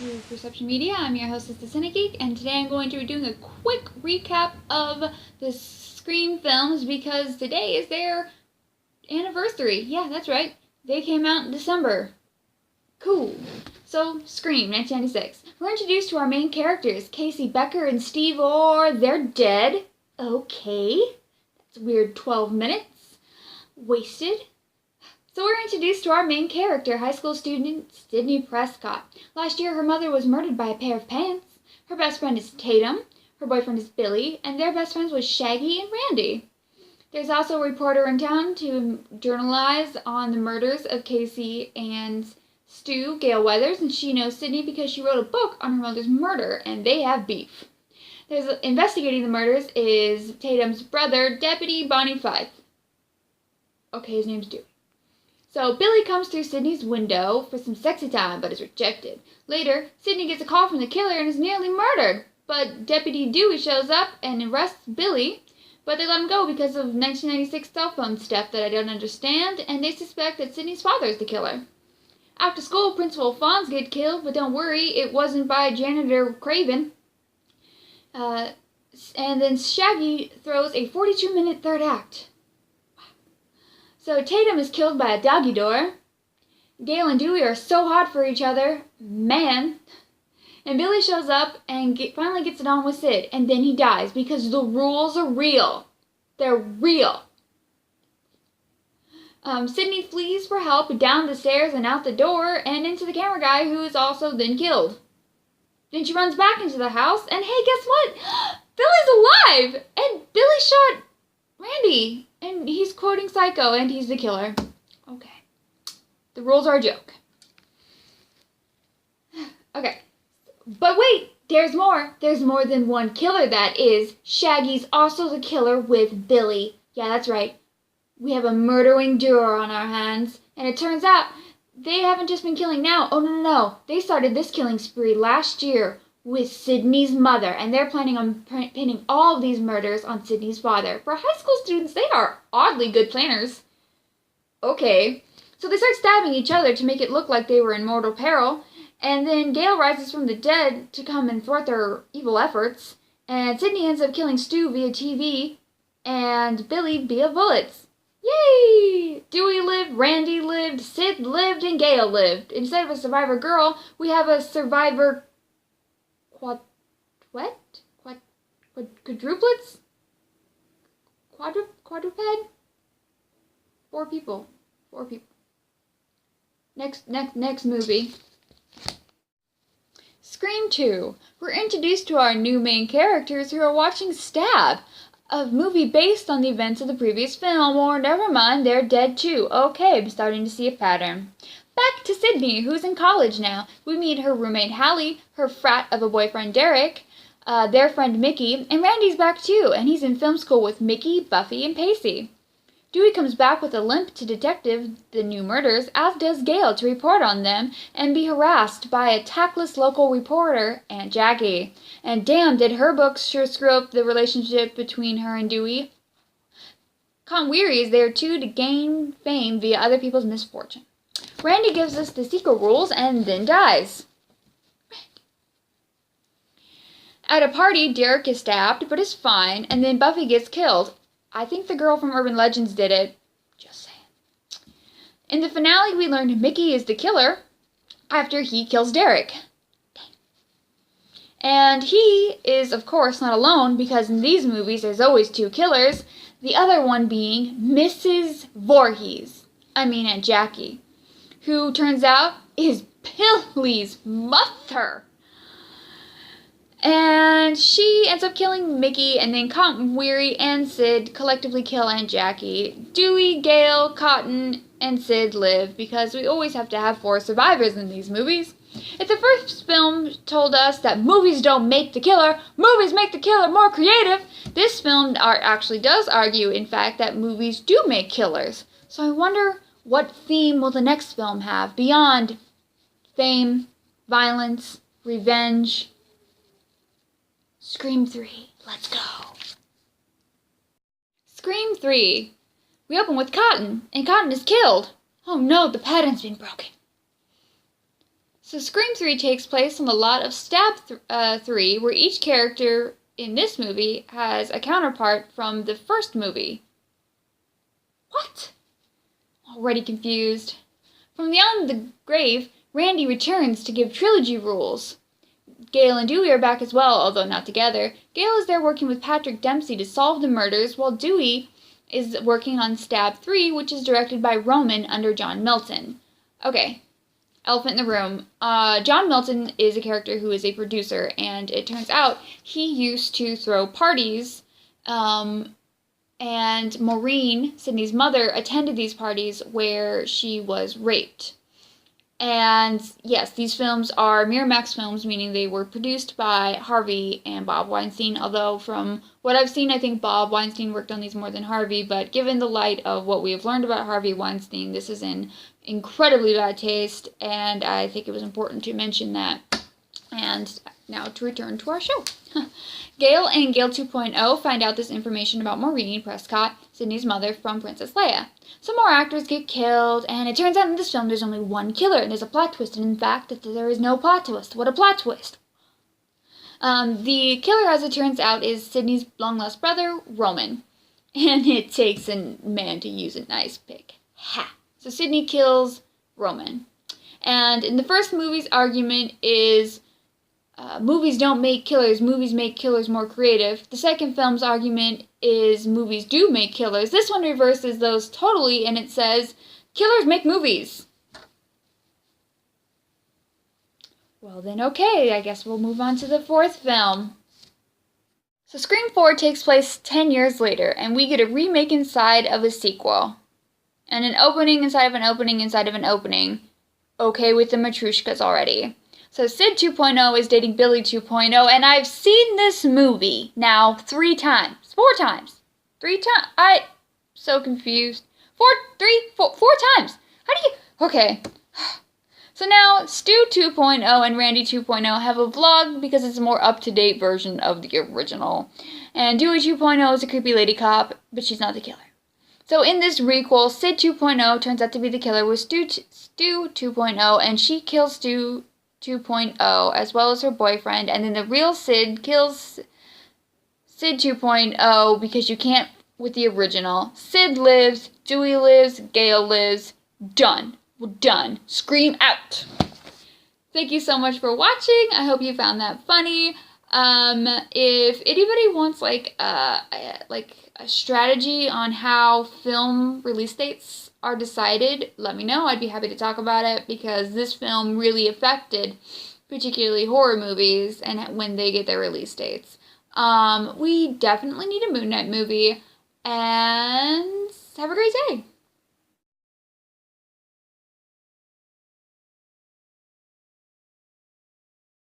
to Perception Media. I'm your hostess, the Cinegeek, and today I'm going to be doing a quick recap of the Scream films because today is their anniversary. Yeah, that's right. They came out in December. Cool. So, Scream, 1996. We're introduced to our main characters, Casey, Becker, and Steve, or they're dead. Okay. That's a weird 12 minutes. Wasted. So we're introduced to our main character, high school student Sydney Prescott. Last year, her mother was murdered by a pair of pants. Her best friend is Tatum, her boyfriend is Billy, and their best friends was Shaggy and Randy. There's also a reporter in town to journalize on the murders of Casey and Stu, Gail Weathers, and she knows Sydney because she wrote a book on her mother's murder, and they have beef. There's investigating the murders is Tatum's brother, Deputy Bonnie Fife. Okay, his name's Dewey. So Billy comes through Sydney's window for some sexy time, but is rejected. Later, Sydney gets a call from the killer and is nearly murdered. But Deputy Dewey shows up and arrests Billy, but they let him go because of 1996 cell phone stuff that I don't understand, and they suspect that Sydney's father is the killer. After school, Principal Fonz gets killed, but don't worry, it wasn't by Janitor Craven. And then Shaggy throws a 42-minute third act. So Tatum is killed by a doggy door. Gail and Dewey are so hot for each other. Man. And Billy shows up and finally gets it on with Sid. And then he dies because the rules are real. They're real. Sydney flees for help down the stairs and out the door and into the camera guy who is also then killed. Then she runs back into the house and hey, guess what? Billy's alive! And Billy shot Randy. And he's quoting Psycho, and he's the killer. Okay. The rules are a joke. Okay. But wait, there's more. There's more than one killer, that is. Shaggy's also the killer with Billy. Yeah, that's right. We have a murdering duo on our hands. And it turns out, they haven't just been killing now. Oh, no. They started this killing spree last year with Sydney's mother, and they're planning on pinning all of these murders on Sydney's father. For high school students, they are oddly good planners. Okay, so they start stabbing each other to make it look like they were in mortal peril, and then Gail rises from the dead to come and thwart their evil efforts, and Sydney ends up killing Stu via TV, and Billy via bullets. Yay! Dewey lived, Randy lived, Sid lived, and Gail lived. Instead of a survivor girl, we have a survivor quadruplets? Quadruped? Four people. Next movie. Scream 2. We're introduced to our new main characters who are watching Stab, a movie based on the events of the previous film, or never mind, they're dead too. Okay, I'm starting to see a pattern. Back to Sydney, who's in college now. We meet her roommate Hallie, her frat of a boyfriend Derek, their friend Mickey, and Randy's back too, and he's in film school with Mickey, Buffy, and Pacey. Dewey comes back with a limp to detective the new murders, as does Gail to report on them and be harassed by a tactless local reporter, Aunt Jackie. And damn, did her books sure screw up the relationship between her and Dewey. Conweary is there too to gain fame via other people's misfortune. Randy gives us the secret rules and then dies. At a party, Derek is stabbed, but is fine, and then Buffy gets killed. I think the girl from Urban Legends did it. Just saying. In the finale, we learned Mickey is the killer after he kills Derek. And he is, of course, not alone, because in these movies, there's always two killers, the other one being Mrs. Voorhees. I mean Aunt Jackie, who turns out is Billy's mother. And she ends up killing Mickey, and then Cotton, Weary, and Sid collectively kill Aunt Jackie. Dewey, Gail, Cotton, and Sid live, because we always have to have 4 survivors in these movies. If the first film told us that movies don't make the killer, movies make the killer more creative, this film actually does argue, in fact, that movies do make killers. So I wonder, what theme will the next film have beyond fame, violence, revenge? Scream 3. Let's go. Scream 3. We open with Cotton, and Cotton is killed. Oh no, the pattern's been broken. So Scream 3 takes place on the lot of Stab 3, where each character in this movie has a counterpart from the first movie. What? Already confused. From beyond the grave, Randy returns to give trilogy rules. Gale and Dewey are back as well, although not together. Gale is there working with Patrick Dempsey to solve the murders, while Dewey is working on Stab 3, which is directed by Roman under John Milton. Okay, elephant in the room. John Milton is a character who is a producer, and it turns out he used to throw parties, and Maureen, Sydney's mother, attended these parties where she was raped. And yes, these films are Miramax films, meaning they were produced by Harvey and Bob Weinstein, although from what I've seen, I think Bob Weinstein worked on these more than Harvey, but given the light of what we have learned about Harvey Weinstein, this is in incredibly bad taste, and I think it was important to mention that. And now to return to our show. Gale and Gale 2.0 find out this information about Maureen Prescott, Sydney's mother, from Princess Leia. Some more actors get killed, and it turns out in this film there's only one killer, and there's a plot twist, and in fact, that there is no plot twist. What a plot twist! The killer, as it turns out, is Sydney's long-lost brother, Roman. And it takes a man to use a nice pick. Ha! So Sydney kills Roman. And in the first movie's argument is, movies don't make killers, movies make killers more creative. The second film's argument is movies do make killers. This one reverses those totally, and it says, killers make movies. Well then, okay, I guess we'll move on to the fourth film. So Scream 4 takes place 10 years later, and we get a remake inside of a sequel. And an opening inside of an opening inside of an opening. Okay with the Matryoshkas already. So Sid 2.0 is dating Billy 2.0, and I've seen this movie now 3 times. 4 times. 3 times. I'm so confused. 4 times. How do you... Okay. So now Stu 2.0 and Randy 2.0 have a vlog because it's a more up-to-date version of the original. And Dewey 2.0 is a creepy lady cop, but she's not the killer. So in this requel, Sid 2.0 turns out to be the killer with Stu 2.0, and she kills Stu 2.0 as well as her boyfriend, and then the real Sid kills Sid 2.0 because you can't with the original. Sid lives, Dewey lives, Gale lives. Done. We're done. Scream out. Thank you so much for watching. I hope you found that funny. If anybody wants like a strategy on how film release dates are decided, let me know. I'd be happy to talk about it because this film really affected particularly horror movies and when they get their release dates. We definitely need a Moon Knight movie, and have a great day.